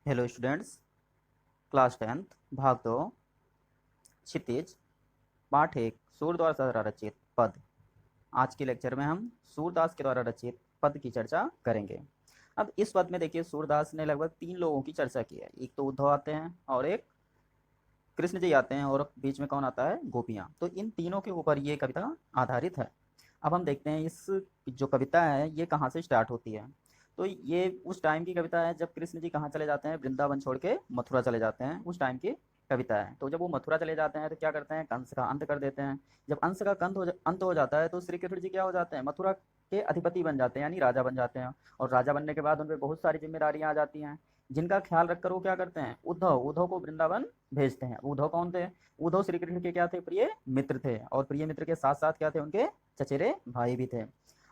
Hello students, class 10th भाग 2 क्षितिज पाठ 1 सूरदास द्वारा रचित पद। आज के लेक्चर में हम सूरदास के द्वारा रचित पद की चर्चा करेंगे। अब इस पद में देखिए सूरदास ने लगभग 3 लोगों की चर्चा की है। एक तो उद्धव आते हैं और एक कृष्ण जी आते हैं और बीच में कौन आता है, गोपियाँ। तो इन तीनों के ऊपर ये कविता आधारित है। अब हम देखते हैं इस जो कविता है ये कहाँ से स्टार्ट होती है। तो ये उस टाइम की कविता है जब कृष्ण जी कहाँ चले जाते हैं, वृंदावन छोड़ के मथुरा चले जाते हैं, उस टाइम की कविता है। तो जब वो मथुरा चले जाते हैं तो क्या करते हैं, कंस का अंत कर देते हैं। जब अंश का अंत हो जाता है तो श्री कृष्ण जी क्या हो जाते हैं, मथुरा के अधिपति बन जाते हैं, यानी राजा बन जाते हैं। और राजा बनने के बाद उन पर बहुत सारी जिम्मेदारियां आ जाती हैं, जिनका ख्याल रखकर वो क्या करते हैं, उद्धव उद्धव को वृंदावन भेजते हैं। उद्धव कौन थे, उद्धव श्री कृष्ण के क्या थे, प्रिय मित्र थे। और प्रिय मित्र के साथ साथ क्या थे, उनके चचेरे भाई भी थे।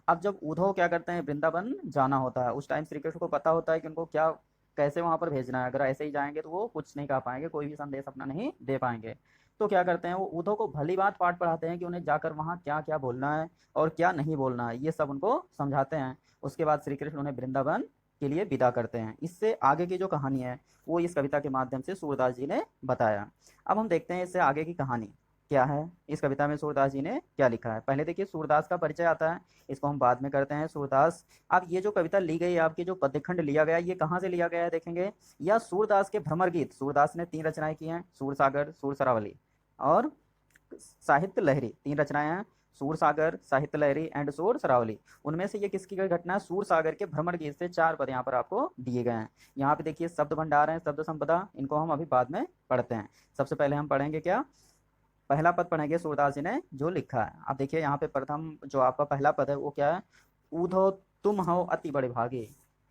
अब जब उद्धव क्या करते हैं, वृंदावन जाना होता है, उस टाइम श्री कृष्ण को पता होता है कि उनको क्या कैसे वहां पर भेजना है। अगर ऐसे ही जाएंगे तो वो कुछ नहीं कह पाएंगे, कोई भी संदेश अपना नहीं दे पाएंगे। तो क्या करते हैं, वो उद्धव को भली बात पाठ पढ़ाते हैं कि उन्हें जाकर वहाँ क्या क्या बोलना है और क्या नहीं बोलना है, ये सब उनको समझाते हैं। उसके बाद श्री कृष्ण उन्हें वृंदावन के लिए विदा करते हैं। इससे आगे की जो कहानी है वो इस कविता के माध्यम से सूरदास जी ने बताया। अब हम देखते हैं इससे आगे की कहानी क्या है, इस कविता में सूरदास जी ने क्या लिखा है। पहले देखिए सूरदास का परिचय आता है, इसको हम बाद में करते हैं। सूरदास, अब ये जो कविता ली गई, आपकी जो पद्यखंड लिया गया, ये कहाँ से लिया गया है देखेंगे। यह सूरदास के भ्रमर गीत, सूरदास ने 3 रचनाएं की हैं, सूर सागर, सूर सरावली और साहित्य लहरी। 3 रचनाएं हैं, सूर सागर, साहित्य लहरी एंड सूर सरावली। उनमें से ये किसकी घटना है, सूर सागर के भ्रमर गीत से 4 पद यहाँ पर आपको दिए गए हैं। यहाँ पे देखिए शब्द भंडार है, शब्द संपदा, इनको हम अभी बाद में पढ़ते हैं। सबसे पहले हम पढ़ेंगे क्या, पहला पद पढ़ेंगे सूरदास जी ने जो लिखा है। अब देखिए यहाँ पे प्रथम जो आपका पहला पद है वो क्या है, ऊधो तुम हो अति बड़े भागी।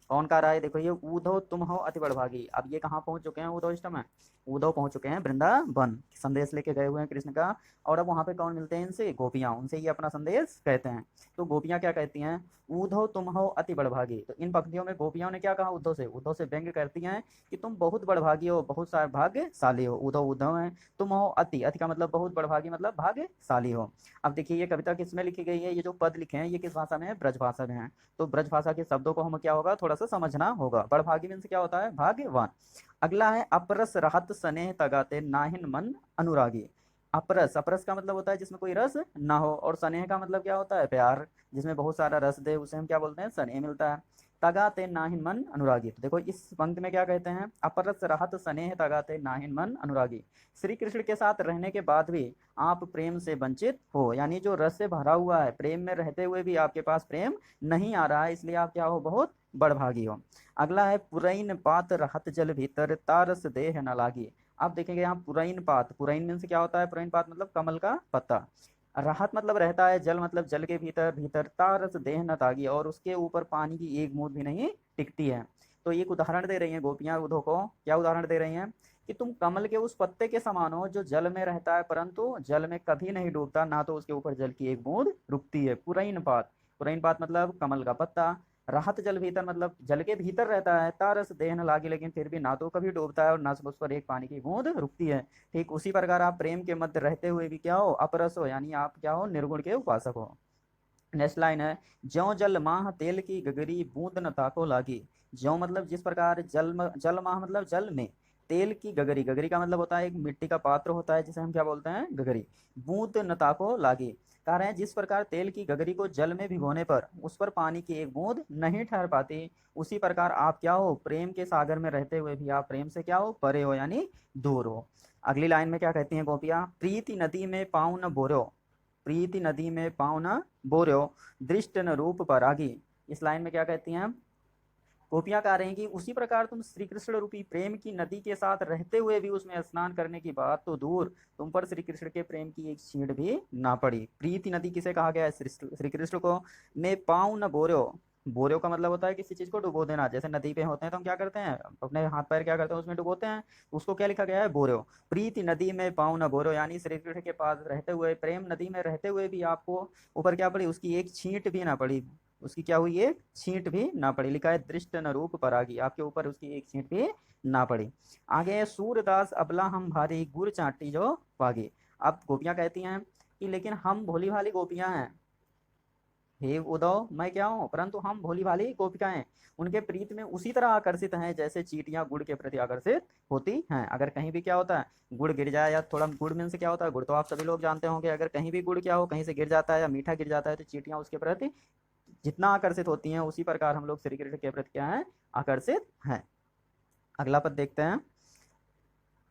कौन कह रहा है, देखो ये ऊधो तुम हो अति बड़े भागी। अब ये कहाँ पहुंच चुके हैं, ऊधो इष्टम है, ऊधो पहुंच चुके हैं वृंदावन, संदेश लेके गए हुए हैं कृष्ण का। और अब वहां पे कौन मिलते हैं इनसे, गोपियां, उनसे ये अपना संदेश कहते हैं। तो गोपियां क्या कहती हैं, ऊधो तुम हो अति बड़भागी। तो इन पंक्तियों में गोपियों ने क्या कहा, उद्धव से व्यंग करती हैं कि तुम बहुत बड़भागी हो, बहुत सारे भाग्यशाली हो। उद्धव उद्धव है, तुम हो अति, अति का मतलब बहुत बड़भागी, मतलब भाग्यशाली हो। अब देखिए ये कविता किसमें लिखी गई है, ये जो पद लिखे हैं ये किस भाषा में है, ब्रज भाषा में है। तो ब्रज भाषा के शब्दों को हम क्या होगा, थोड़ा सा समझना होगा। बड़भागी मीन्स क्या होता है, भाग्यवान। अगला है अपरस रहत स्नेह तगाते नाहिन मन अनुरागी। अपरस, अपरस का मतलब होता है जिसमें कोई रस ना हो, और स्नेह का मतलब क्या होता है, प्यार, जिसमें बहुत सारा रस दे उसे हम क्या बोलते हैं, स्नेह मिलता है। तगाते नाहिन मन अनुरागी, तो देखो इस पंक्ति में क्या कहते हैं, अपरस रहत स्नेह तगाते नाहिन मन अनुरागी। श्री कृष्ण के साथ रहने के बाद भी आप प्रेम से वंचित हो, यानी जो रस से भरा हुआ है, प्रेम में रहते हुए भी आपके पास प्रेम नहीं आ रहा है, इसलिए आप क्या हो, बहुत बड़भागी हो। अगला है पुरैन पात रहत जल भीतर तारस देह न लागी। आप देखेंगे यहाँ पुरैन पात, पुरैन मीन्स क्या होता है, पुरैन पात मतलब कमल का पत्ता। राहत मतलब रहता है, जल मतलब जल के भीतर, भीतर तारस देह न तागी, और उसके ऊपर पानी की एक बूंद भी नहीं टिकती है। तो एक उदाहरण दे रही है गोपियां उद्धव को, क्या उदाहरण दे रही हैं कि तुम कमल के उस पत्ते के समान हो जो जल में रहता है परंतु जल में कभी नहीं डूबता, ना तो उसके ऊपर जल की एक बूंद रुकती है। पुरैन पात, पुरैन पात मतलब कमल का पत्ता। राहत जल भीतर मतलब जल के भीतर रहता है, तारस देह न लागी, लेकिन फिर भी ना तो कभी डूबता है और ना उस पर एक पानी की बूंद रुकती है। ठीक उसी प्रकार आप प्रेम के मध्य रहते हुए भी क्या हो, अपरस हो, यानी आप क्या हो, निर्गुण के उपासक हो। नेक्स्ट लाइन है, ज्यों जल माह तेल की गगरी बूंद न ताको लागी। ज्यों मतलब जिस प्रकार, जल माह मतलब जल में, तेल की गगरी, गगरी का मतलब होता है एक मिट्टी का पात्र होता है जिसे हम क्या बोलते हैं, गगरी। बूंद न ताको लागी, कह रहे हैं जिस प्रकार तेल की गगरी को जल में भिगोने पर उस पर पानी की एक बूंद नहीं ठहर पाती, उसी प्रकार आप क्या हो, प्रेम के सागर में रहते हुए भी आप प्रेम से क्या हो, परे हो, यानी दूर हो। अगली लाइन में क्या कहती हैं गोपियां, प्रीति नदी में पाँव न बोरो, प्रीति नदी में पाँव न बोरो, दृष्ट न रूप परागी। इस लाइन में क्या कहती हैं गोपियां, कह रही हैं कि उसी प्रकार तुम श्री कृष्ण रूपी प्रेम की नदी के साथ रहते हुए भी उसमें स्नान करने की बात तो दूर, तुम पर श्री कृष्ण के प्रेम की एक छींट भी ना पड़ी। प्रीति नदी किसे कहा गया है, श्री कृष्ण को। मैं पाँव न बोरो, बोरो का मतलब होता है किसी चीज को डुबो देना। जैसे नदी पे होते हैं तो हम क्या करते हैं, अपने हाथ पैर क्या करते हैं, उसमें डुबोते हैं, उसको क्या लिखा गया है, बोरो। प्रीति नदी में पाँव न बोरो, यानी श्री कृष्ण के पास रहते हुए, प्रेम नदी में रहते हुए भी आपको ऊपर क्या पड़ी, उसकी एक छींट भी ना पड़ी, उसकी क्या हुई, एक छींट भी ना पड़ी। लिखा है दृष्ट न रूप परागी, आपके ऊपर उसकी एक छींट भी ना पड़ी। आगे सूरदास अबला हम भारी गुर चाटी जो पागी। अब गोपियां कहती हैं कि लेकिन हम भोली भाली गोपियां हैं, हे उद्धव मैं क्या हूँ, परंतु हम भोली भाली गोपिकाएं उनके प्रीत में उसी तरह आकर्षित हैं जैसे चींटियां गुड़ के प्रति आकर्षित होती हैं। अगर कहीं भी क्या होता है गुड़ गिर जाए, या थोड़ा गुड़ में से क्या होता है, गुड़ तो आप सभी लोग जानते होंगे, अगर कहीं भी गुड़ क्या हो कहीं से गिर जाता है या मीठा गिर जाता है तो चींटियां उसके प्रति जितना आकर्षित होती हैं, उसी प्रकार हम लोग श्री कृष्ण के प्रति क्या है, आकर्षित हैं। अगला पद देखते हैं।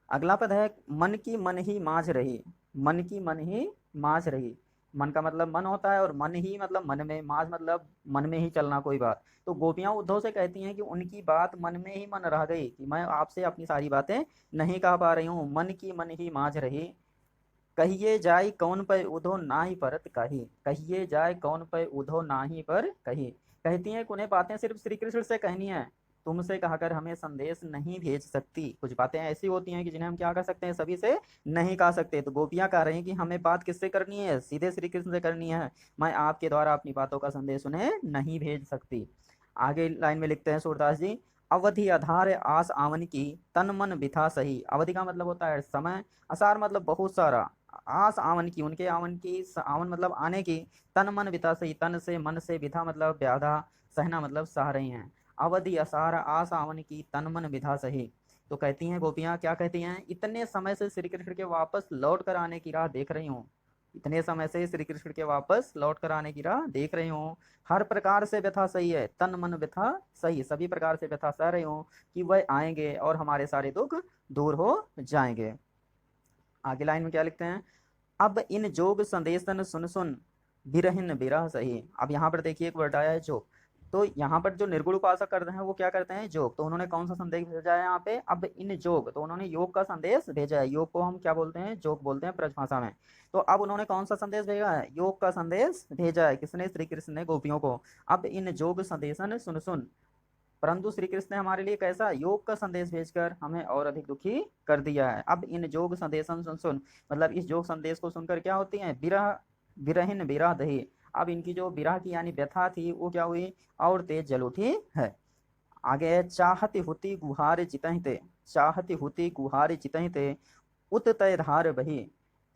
अगला पद है मन की मन ही माझ रही। मन की मन ही माझ रही, मन का मतलब मन होता है और मन ही मतलब मन में, माझ मतलब मन में ही चलना कोई बात। तो गोपियां उद्धव से कहती हैं कि उनकी बात मन में ही मन रह गई, कि मैं आपसे अपनी सारी बातें नहीं कह पा रही हूँ, मन की मन ही माझ रही। कहिए जाय कौन पे उधो नाही परत कही। कहिए जाय कौन पे उधो नाही पर कही। कहती हैं कि उन्हें बातें सिर्फ श्री कृष्ण से कहनी है, तुमसे कहकर हमें संदेश नहीं भेज सकती। कुछ बातें ऐसी होती हैं कि जिन्हें हम क्या कर सकते हैं, सभी से नहीं कह सकते। तो गोपियां कह रही हैं कि हमें बात किससे करनी है, सीधे श्री कृष्ण से करनी है, मैं आपके द्वारा अपनी बातों का संदेश उन्हें नहीं भेज सकती। आगे लाइन में लिखते हैं सूरदास जी, अवधि आधार आस आवन की तन मन बिथा सही। अवधि का मतलब होता है समय, असार मतलब बहुत सारा, आस आवन की उनके आवन की, आवन मतलब आने की, तन मन बिता सही तन से मन से, बिथा मतलब व्याधा, सहना मतलब सह रही हैं। अवधि असार आस आवन की तन मन विधा सही। तो कहती हैं गोपियां, क्या कहती हैं, इतने समय से श्री कृष्ण के वापस लौट कर आने की राह देख रही हूँ। इतने समय से श्री कृष्ण के वापस लौट कर आने की राह देख रही हूँ। हर प्रकार से व्यथा सही है, तन मन व्यथा सही, सभी प्रकार से व्यथा सह रही हूँ कि वह आएंगे और हमारे सारे दुख दूर हो जाएंगे। आगे लाइन में क्या लिखते हैं, अब इन जोग संदेशन सुन सुन बिरहिन बिरह सही। अब यहाँ पर देखिए एक वर्ड आया है जोग। तो यहाँ पर जो निर्गुण उपासक करते हैं वो क्या करते हैं, जोग। तो उन्होंने कौन सा संदेश भेजा है यहाँ पे, अब इन जोग, तो उन्होंने योग का संदेश भेजा है। योग को हम क्या बोलते हैं, जोग बोलते हैं ब्रज भाषा में। तो अब उन्होंने कौन सा संदेश भेजा है, योग का संदेश भेजा है। किसने, श्री कृष्ण ने गोपियों को। अब इन जोग संदेशन सुन सुन, परंतु श्री कृष्ण ने हमारे लिए कैसा, योग का संदेश भेजकर हमें और अधिक दुखी कर दिया है। अब इन जोग संदेशन सुन सुन, मतलब इस जोग संदेश को सुनकर क्या होती है, विरह, विरहिन विरह दही। अब इनकी जो विरह की यानी व्यथा थी वो क्या हुई, और तेज जल उठी है। आगे चाहती हुती गुहार जितहिते, चाहती हुती गुहार जितहिते उत तय धार बही।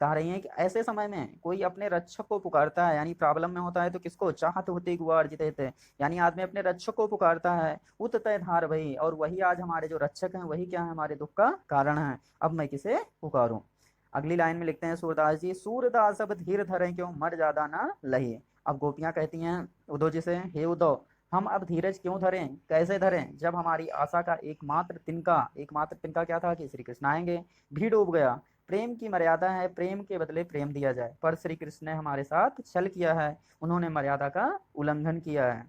कह रही हैं कि ऐसे समय में कोई अपने रक्षक को पुकारता है, यानी प्रॉब्लम में होता है तो किसको, चाहत होती गुहार जितहिते, यानी आदमी अपने रक्षक को पुकारता है, उत तय धार बही, और वही आज हमारे जो रक्षक हैं वही क्या है, हमारे दुख का कारण है, अब मैं किसे पुकारूं। अगली लाइन में लिखते हैं सूरदास जी, सूरदास अब धीर धरे क्यों मर ज्यादा ना लही। अब गोपियां कहती हैं उद्धव जी से, हे उद्धव हम अब धीरज क्यों धरें, कैसे धरें, जब हमारी आशा का एकमात्र तिनका, एकमात्र तिनका क्या था कि श्री कृष्ण आएंगे, भी डूब गया। प्रेम की मर्यादा है, प्रेम के बदले प्रेम दिया जाए, पर श्री कृष्ण ने हमारे साथ छल किया है, उन्होंने मर्यादा का उल्लंघन किया है।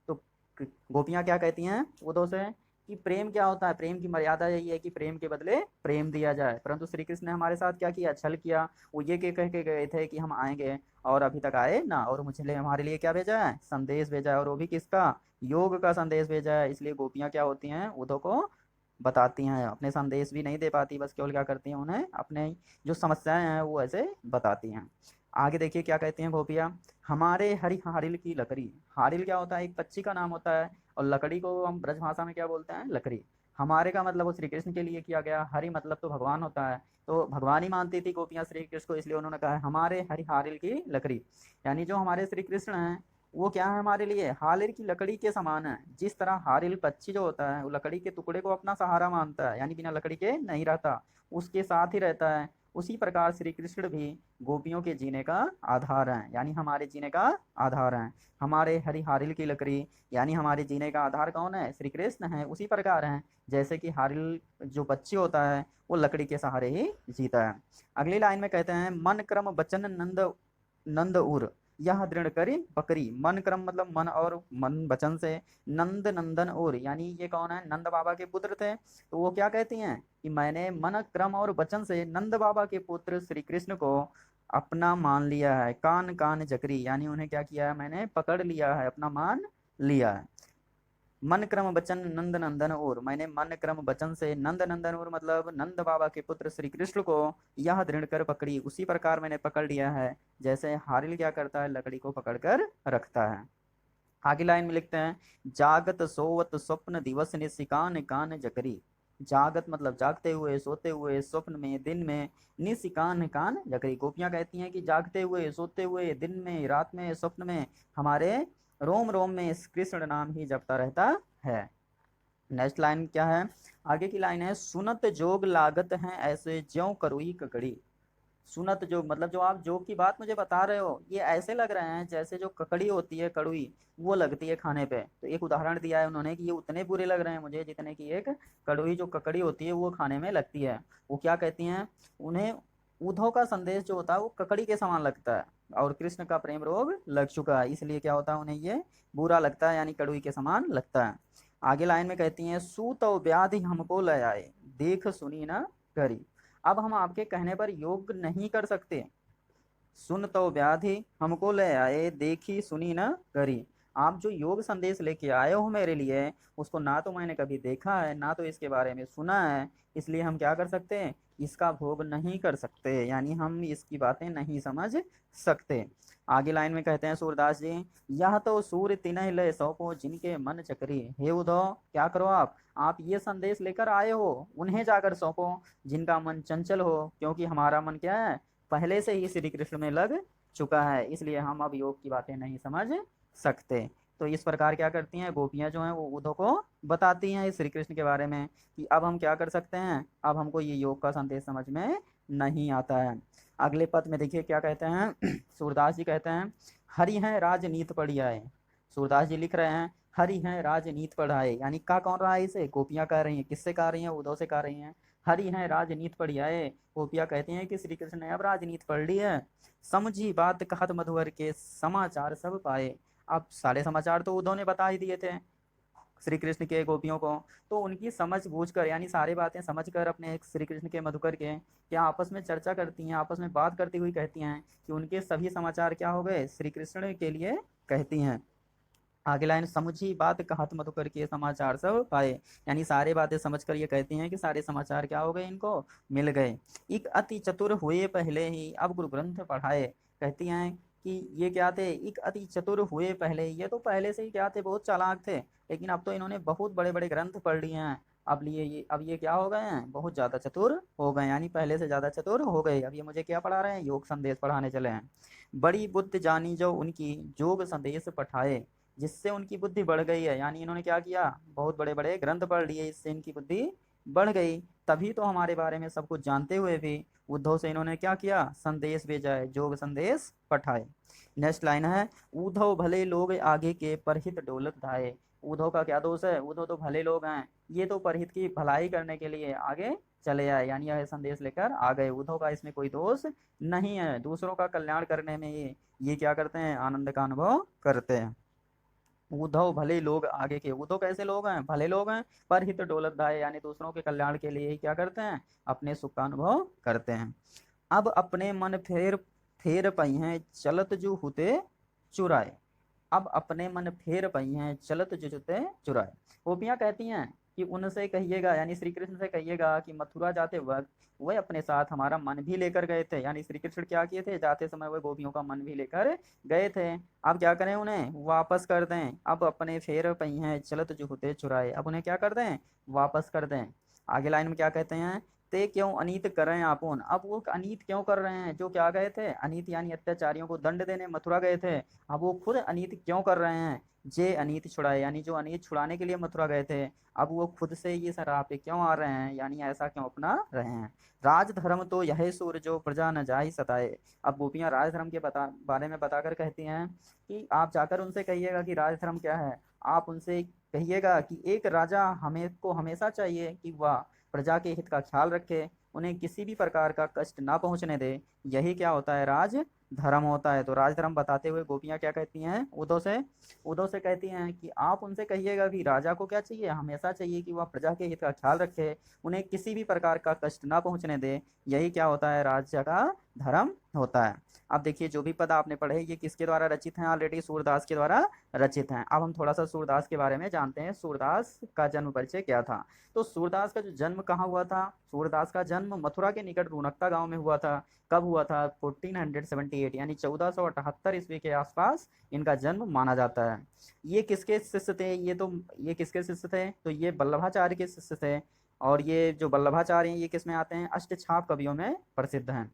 तो गोपियां क्या कहती हैं उद्धव से कि प्रेम क्या होता है, प्रेम की मर्यादा यही है कि प्रेम के बदले प्रेम दिया जाए, परंतु श्री कृष्ण ने हमारे साथ क्या किया, छल किया। वो ये कह के गए थे कि हम आएंगे और अभी तक आए ना, और मुझे हमारे लिए क्या भेजा है, संदेश भेजा है, और वो भी किसका, योग का संदेश भेजा है। इसलिए गोपियां क्या होती हैं, उद्धव को बताती हैं, अपने संदेश भी नहीं दे पाती, बस केवल क्या करती हैं, उन्हें अपने जो समस्याएं हैं वो ऐसे बताती हैं। आगे देखिए क्या कहती हैं गोपियां, हमारे हरि हारिल की लकड़ी। हारिल क्या होता है, एक पक्षी का नाम होता है, और लकड़ी को हम ब्रजभाषा में क्या बोलते हैं, लकड़ी। हमारे का मतलब वो श्री कृष्ण के लिए किया गया, हरि मतलब तो भगवान होता है, तो भगवान ही मानती थी गोपियां श्री कृष्ण को, इसलिए उन्होंने कहा हमारे हरि हारिल की लकड़ी, यानी जो हमारे श्री कृष्ण हैं वो क्या है, हमारे लिए हारिल की लकड़ी के समान है। जिस तरह हारिल पक्षी जो होता है वो लकड़ी के टुकड़े को अपना सहारा मानता है, यानी बिना लकड़ी के नहीं रहता, उसके साथ ही रहता है, उसी प्रकार श्री कृष्ण भी गोपियों के जीने का आधार है, यानी हमारे जीने का आधार है। हमारे हरि हारिल की लकड़ी, यानी हमारे जीने का आधार कौन है, श्री कृष्ण है। उसी प्रकार है जैसे कि हारिल जो पक्षी होता है वो लकड़ी के सहारे ही जीता है। अगली लाइन में कहते हैं, मन क्रम बचन नंद नंद उर यह दृढ़ करी बकरी। मन क्रम मतलब मन, और मन वचन से, नंद नंदन और, यानी ये कौन है, नंद बाबा के पुत्र थे। तो वो क्या कहती हैं कि मैंने मन क्रम और वचन से नंद बाबा के पुत्र श्री कृष्ण को अपना मान लिया है। कान कान जकरी, यानी उन्हें क्या किया है, मैंने पकड़ लिया है, अपना मान लिया है। मन क्रम बचन नंद नंदन और, मैंने मन क्रम बचन से नंद नंदन और मतलब नंद बाबा के पुत्र श्री कृष्ण को यह दृढ़ कर पकड़ी, उसी प्रकार मैंने पकड़ लिया है जैसे हारिल क्या करता है, लकड़ी को पकड़ कर रखता है। आगे लाइन में लिखते हैं, जागत सोवत स्वप्न दिवस ने सिकान कान जकरी। जागत मतलब जागते हुए, सोते हुए, स्वप्न में, दिन में, निशिकान कान जकरी। गोपियां कहती हैं कि जागते हुए, सोते हुए, दिन में, रात में, स्वप्न में हमारे रोम रोम में इस कृष्ण नाम ही जपता रहता है। नेक्स्ट लाइन क्या है, आगे की लाइन है, सुनत जोग लागत हैं ऐसे ज्यों करुई ककड़ी। सुनत जोग मतलब जो आप जोग की बात मुझे बता रहे हो, ये ऐसे लग रहे हैं जैसे जो ककड़ी होती है कड़ुई, वो लगती है खाने पे। तो एक उदाहरण दिया है उन्होंने कि ये उतने बुरे लग रहे हैं मुझे जितने की एक कड़ुई जो ककड़ी होती है वो खाने में लगती है। वो क्या कहती हैं, उन्हें उद्धव का संदेश जो होता है वो ककड़ी के समान लगता है, और कृष्ण का प्रेम रोग लग चुका है, इसलिए क्या होता है उन्हें ये बुरा लगता है, यानी कड़ुई के समान लगता है। आगे लाइन में कहती हैं, सूत व्याधि हमको ले आए, देख सुनी न करी। अब हम आपके कहने पर योग नहीं कर सकते। सुन तो व्याधि हमको ले आए, देखी सुनी न करी। आप जो योग संदेश लेके आए हो मेरे लिए, उसको ना तो मैंने कभी देखा है, ना तो इसके बारे में सुना है, इसलिए हम क्या कर सकते हैं, इसका भोग नहीं कर सकते, यानी हम इसकी बातें नहीं समझ सकते। आगे लाइन में कहते हैं सूरदास जी, यह तो सूर्य तिनहि लय सौंपो जिनके मन चकरी। हे उद्धव, क्या करो आप ये संदेश लेकर आए हो, उन्हें जाकर सौंपो जिनका मन चंचल हो, क्योंकि हमारा मन क्या है, पहले से ही श्री कृष्ण में लग चुका है, इसलिए हम अब योग की बातें नहीं समझ सकते। तो इस प्रकार क्या करती हैं गोपियां जो हैं वो उद्धव को बताती हैं इस श्री कृष्ण के बारे में कि अब हम क्या कर सकते हैं, अब हमको ये योग का संदेश समझ में नहीं आता है। अगले पद में देखिए क्या कहते हैं सूरदास जी कहते हैं, हरि हैं राजनीत पढ़ियाए। सूरदास जी लिख रहे हैं, हरि हैं राजनीत पढ़ाए, यानी का कौन रहा है इसे, गोपियां कह रही हैं, किससे कह रही हैं, उद्धव से कह रही हैं। हरि हैं राजनीत पढ़ियाए, गोपियां कहती हैं कि श्री कृष्ण ने अब राजनीत पढ़ ली है। समझी बात कहत मधुवर के, समाचार सब पाए। अब सारे समाचार तो उद्धव ने बता ही दिए थे श्री कृष्ण के गोपियों को, तो उनकी समझ बूझ कर, यानी सारी बातें समझ कर अपने श्री कृष्ण के मधुकर के क्या आपस में चर्चा करती हैं, आपस में बात करती हुई कहती हैं कि उनके सभी समाचार क्या हो गए, श्री कृष्ण के लिए कहती हैं। आगे लाइन, समुझी बात कहत मधुकर के समाचार सब पाए, यानी सारे बातें समझकर ये कहती हैं कि सारे समाचार क्या हो गए, इनको मिल गए। एक अति चतुर हुए पहले ही अब गुरु ग्रंथ पढ़ाए। कहती हैं कि ये क्या थे, एक अति चतुर हुए पहले, ये तो पहले से ही क्या थे, बहुत चालाक थे, लेकिन अब तो इन्होंने बहुत बड़े बड़े ग्रंथ पढ़ लिए हैं। अब ये क्या हो गए हैं, बहुत ज्यादा चतुर हो गए, यानी पहले से ज्यादा चतुर हो गए। अब ये मुझे क्या पढ़ा रहे हैं, योग संदेश पढ़ाने चले हैं। बड़ी बुद्ध जानी जो उनकी, जोग संदेश पठाए, जिससे उनकी बुद्धि बढ़ गई है, यानी इन्होंने क्या किया, बहुत बड़े बड़े ग्रंथ पढ़ लिए, इससे इनकी बुद्धि बढ़ गई। तभी तो हमारे बारे में सब कुछ जानते हुए भी उद्धव से इन्होंने क्या किया, संदेश भेजा है, जोग संदेश पठाए। नेक्स्ट लाइन है, उद्धव भले लोग आगे के परहित डोलत धाये। उद्धव का क्या दोष है, उद्धव तो भले लोग हैं, ये तो परहित की भलाई करने के लिए आगे चले आए, यानी यह संदेश लेकर आ गए। उद्धव का इसमें कोई दोष नहीं है, दूसरों का कल्याण करने में ये क्या करते हैं, आनंद का अनुभव करते हैं। उद्धव भले लोग आगे के, उद्धव कैसे लोग हैं, भले लोग हैं, पर हित डोलत दाए, यानी दूसरों के कल्याण के लिए ही क्या करते हैं, अपने सुख का अनुभव करते हैं। अब अपने मन फेर फेर पई हैं चलत जो हुते चुराए। अब अपने मन फेर पई हैं चलत जो हुते चुराए। गोपियां कहती हैं कि उनसे कहिएगा, यानी श्री कृष्ण से कहिएगा कि मथुरा जाते वक्त वह अपने साथ हमारा मन भी लेकर गए थे, यानी श्री कृष्ण क्या किए थे, जाते समय वह गोपियों का मन भी लेकर गए थे। अब क्या करें, उन्हें वापस कर दें। अब अपने फेर पई हैं चलत जो होते चुराए, अब उन्हें क्या कर दें, वापस कर दें। आगे लाइन में क्या कहते हैं, ते क्यों अनीत करें आपुन। अब वो अनीत क्यों कर रहे हैं, जो क्या गए थे, अनीत यानी अत्याचारियों को दंड देने मथुरा गए थे, अब वो खुद अनीत क्यों कर रहे हैं, जे अनीत छुड़ाए, यानी जो अनीत छुड़ाने के लिए मथुरा गए थे, अब वो खुद से ये राह पे क्यों आ रहे हैं, यानी ऐसा क्यों अपना रहे हैं। राज धर्म तो यह सूर जो प्रजा न जाहि सताए। अब गोपियां राज धर्म के बारे में बताकर कहती हैं कि आप जाकर उनसे कहिएगा कि राज धर्म क्या है। आप उनसे कहिएगा कि एक राजा को हमेशा चाहिए कि वह प्रजा के हित का ख्याल रखे, उन्हें किसी भी प्रकार का कष्ट ना पहुंचने दे, यही क्या होता है, राज धर्म होता है। तो राज धर्म बताते हुए गोपियां क्या कहती हैं, उद्धव से कहती हैं कि आप उनसे कहिएगा कि राजा को क्या चाहिए, हमेशा चाहिए कि वह प्रजा के हित का ख्याल रखे, उन्हें किसी भी प्रकार का कष्ट ना पहुंचने दे, यही क्या होता है, राज्य का धर्म होता है। अब देखिए जो भी पद आपने पढ़े ये किसके द्वारा रचित हैं, ऑलरेडी सूरदास के द्वारा रचित हैं। अब हम थोड़ा सा सूरदास के बारे में जानते हैं, सूरदास का जन्म परिचय क्या था। तो सूरदास का जो जन्म कहाँ हुआ था, सूरदास का जन्म मथुरा के निकट रूणकता गांव में हुआ था। कब हुआ था, 1478 यानी 1478 ईस्वी के आसपास इनका जन्म माना जाता है। ये किसके शिष्य थे, ये किसके शिष्य थे, तो ये वल्लभाचार्य के शिष्य थे। और ये जो वल्लभाचार्य हैं ये किस में आते हैं, अष्टछाप कवियों में प्रसिद्ध हैं।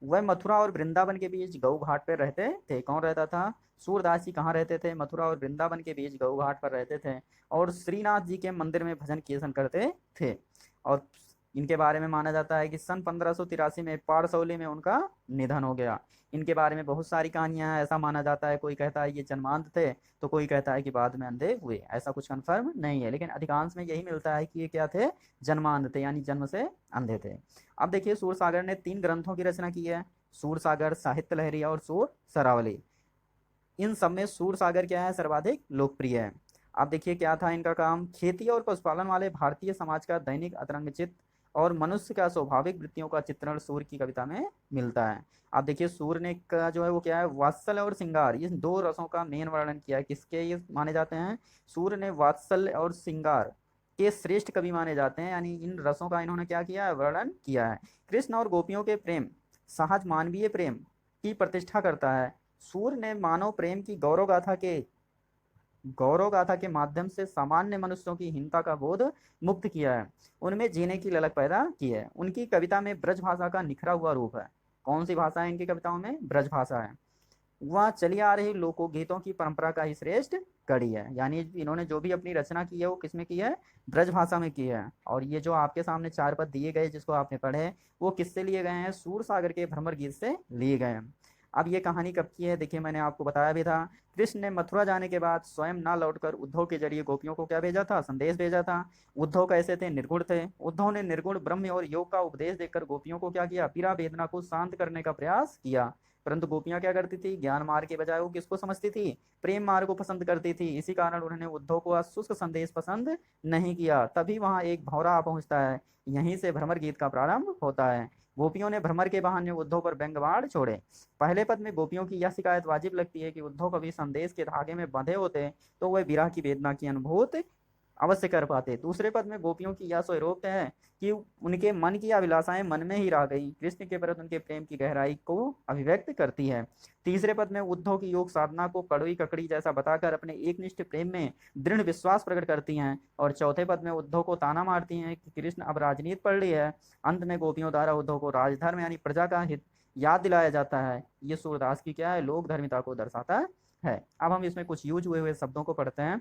वह मथुरा और वृंदावन के बीच गऊ घाट पर रहते थे। कौन रहता था, सूरदास जी कहाँ रहते थे, मथुरा और वृंदावन के बीच गऊ घाट पर रहते थे और श्रीनाथ जी के मंदिर में भजन कीर्तन करते थे। और इनके बारे में माना जाता है कि सन 1583 में पारसौली में उनका निधन हो गया। इनके बारे में बहुत सारी कहानियां हैं, ऐसा माना जाता है, कोई कहता है ये जन्मांध थे तो कोई कहता है कि बाद में अंधे हुए, ऐसा कुछ कंफर्म नहीं है, लेकिन अधिकांश में यही मिलता है कि ये क्या थे, जन्मांध थे, यानी जन्म से अंधे थे। अब देखिए सूरसागर ने 3 ग्रंथों की रचना की है, सूरसागर, साहित्य लहरी और सूर सरावली। इन सब में सूरसागर क्या है, सर्वाधिक लोकप्रिय है। अब देखिए क्या था इनका काम, खेती और पशुपालन वाले भारतीय समाज का दैनिक अतरंगचित और मनुष्य का स्वाभाविक वृत्तियों का चित्रण सूर की कविता में मिलता है। अब देखिए सूर ने का जो है वो क्या है, वात्सल्य और श्रृंगार, ये 2 रसों का मेन वर्णन किया है। किसके ये माने जाते हैं, सूर ने वात्सल्य और श्रृंगार के श्रेष्ठ कवि माने जाते हैं, यानी इन रसों का इन्होंने क्या किया है, वर्णन किया है। कृष्ण और गोपियों के प्रेम सहज मानवीय प्रेम की प्रतिष्ठा करता है। सूर ने मानव प्रेम की गौरव गाथा के माध्यम से सामान्य मनुष्यों की हीनता का बोध मुक्त किया है, उनमें जीने की ललक पैदा की है। उनकी कविता में ब्रज भाषा का निखरा हुआ रूप है। कौन सी भाषा है इनकी कविताओं में, ब्रज भाषा है। वह चली आ रही लोकगीतों की परंपरा का ही श्रेष्ठ कड़ी है, यानी इन्होंने जो भी अपनी रचना की है वो किसमें की है, ब्रज भाषा में की है। और ये जो आपके सामने 4 पद दिए गए जिसको आपने पढ़े, वो किससे लिए गए हैं, सूर सागर के भ्रमर गीत से लिए गए हैं। अब ये कहानी कब की है, देखिए मैंने आपको बताया भी था। कृष्ण ने मथुरा जाने के बाद स्वयं ना लौटकर उद्धव के जरिए गोपियों को क्या भेजा था, संदेश भेजा था। उद्धव कैसे थे, निर्गुण थे। उद्धव ने निर्गुण ब्रह्म और योग का उपदेश देकर गोपियों को क्या किया, पीड़ा वेदना को शांत करने का प्रयास किया। परंतु गोपियां क्या करती थी, ज्ञान मार्ग के बजाय वो किसको समझती थी, प्रेम मार्ग को पसंद करती थी। इसी कारण उन्होंने उद्धव को शुष्क संदेश पसंद नहीं किया। तभी वहां एक भौरा आ पहुंचता है, यहीं से भ्रमर गीत का प्रारंभ होता है। गोपियों ने भ्रमर के बहाने उद्धव पर व्यंग बाण छोड़े। पहले पद में गोपियों की यह शिकायत वाजिब लगती है कि उद्धव कभी संदेश के धागे में बंधे होते तो वह विरह की वेदना की अनुभूति अवश्य कर पाते। दूसरे पद में गोपियों की यह स्वरूप है कि उनके मन की अभिलाषाएं मन में ही रह गई, कृष्ण के प्रति उनके प्रेम की गहराई को अभिव्यक्त करती है। तीसरे पद में उद्धव की योग साधना को कड़वी ककड़ी जैसा बताकर अपने एकनिष्ठ प्रेम में दृढ़ विश्वास प्रकट करती हैं। और चौथे पद में उद्धव को ताना मारती हैं कि कृष्ण अब राजनीति पढ़ ली है। अंत में गोपियों द्वारा उद्धव को राजधर्म यानी प्रजा का हित याद दिलाया जाता है। ये सूरदास की क्या है, लोक धर्मिता को दर्शाता है। अब हम इसमें कुछ यूज हुए शब्दों को पढ़ते हैं।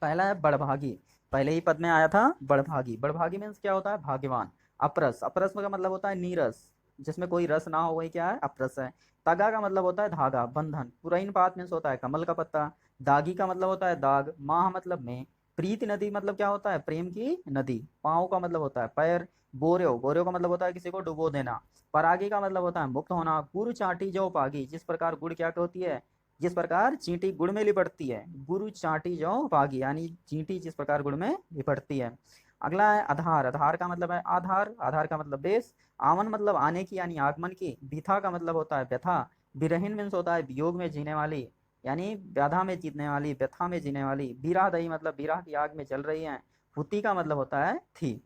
पहला है बड़भागी, पहले ही पद में आया था बड़भागी। बड़भागी मीन्स क्या होता है, भाग्यवान। अपरस, अपरस का मतलब होता है नीरस, जिसमें कोई रस ना हो वही क्या है, अपरस है। तगा का मतलब होता है धागा, बंधन। पुरैन पात मीन्स होता है कमल का पत्ता। दागी का मतलब होता है दाग। माह मतलब में। प्रीति नदी मतलब क्या होता है, प्रेम की नदी। पाँव का मतलब होता है पैर। बोरेव, बोरेव का मतलब होता है किसी को डुबो देना। परागी का मतलब होता है मुक्त होना। गुरु चाटी जो पागी, जिस प्रकार गुड़ क्या होती है, जिस प्रकार चींटी गुड़ में लिपटती है। गुरु चाटी जो पागी, यानी चींटी जिस प्रकार गुड़ में लिपटती है। अगला है आधार, आधार का मतलब है आधार, आधार का मतलब बेस। आवन मतलब आने की यानी आगमन की। बिथा का मतलब होता है व्यथा। बिरहिन मीन्स होता है वियोग में जीने वाली, यानी व्याधा में जीतने वाली, व्यथा में जीने वाली। बीरा दही मतलब बीरा की आग में जल रही है। हुती का मतलब होता है थी।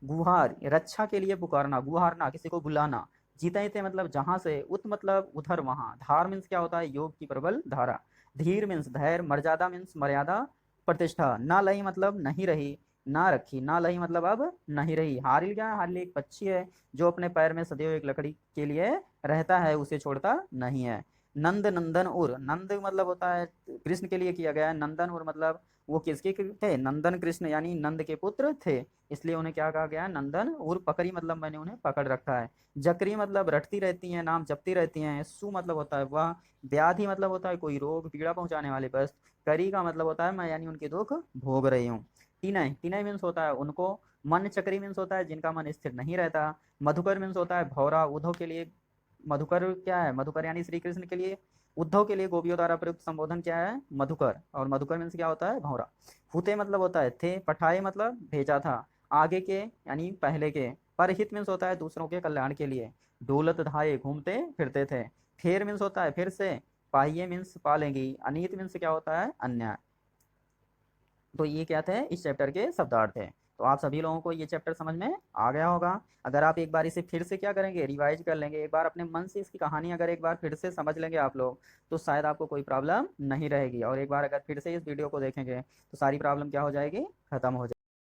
गुहार, रक्षा के लिए पुकारना, गुहारना, किसी को बुलाना। जीते थे मतलब जहां से, उत मतलब उधर वहां। धार मीन्स क्या होता है, योग की प्रबल धारा। धीर मीन्स धैर्य। मर्यादा मीन्स मर्यादा, प्रतिष्ठा। ना लही मतलब नहीं रही, ना रखी। ना लही मतलब अब नहीं रही। हारिल क्या है, हारिल एक पक्षी है जो अपने पैर में सदैव एक लकड़ी के लिए रहता है, उसे छोड़ता नहीं है। नंद नंदन उर, नंद मतलब होता है कृष्ण के लिए किया गया है। नंदन उर मतलब वो किसके थे, नंदन कृष्ण यानी नंद के पुत्र थे, इसलिए उन्हें क्या कहा गया है, नंदन। उर पकड़ी मतलब मैंने उन्हें पकड़ रखा है। जकरी मतलब रटती रहती हैं, नाम जपती रहती हैं। सु मतलब होता है वह। व्याधि मतलब होता है कोई रोग, पीड़ा पहुंचाने वाले वस्तु। करी का मतलब होता है मैं, यानी उनके दुख भोग रही हूँ। टीनय, टीनय मीन्स होता है उनको। मन चक्री मीन्स होता है जिनका मन स्थिर नहीं रहता। मधुकर मीन्स होता है भौरा। उद्धव के लिए मधुकर क्या है, मधुकर यानी श्री कृष्ण के लिए, उद्धव के लिए गोपियों द्वारा प्रयुक्त संबोधन क्या है, मधुकर। और मधुकर मीन्स क्या होता है, भौरा। हुते मतलब होता है थे। पठाए मतलब भेजा था, आगे के यानी पहले के। परहित मीन्स होता है दूसरों के कल्याण के लिए। डोलत धाये, घूमते फिरते थे। फेर मीन्स होता है फिर से। पाइये मीन्स पालेंगी। अनीत मीन्स क्या होता है, अन्याय। तो ये क्या थे, इस चैप्टर के शब्दार्थ थे। तो आप सभी लोगों को ये चैप्टर समझ में आ गया होगा। अगर आप एक बार इसे फिर से क्या करेंगे, रिवाइज कर लेंगे, एक बार अपने मन से इसकी कहानी अगर एक बार फिर से समझ लेंगे आप लोग, तो शायद आपको कोई प्रॉब्लम नहीं रहेगी। और एक बार अगर फिर से इस वीडियो को देखेंगे तो सारी प्रॉब्लम क्या हो जाएगी, खत्म हो जाएगी।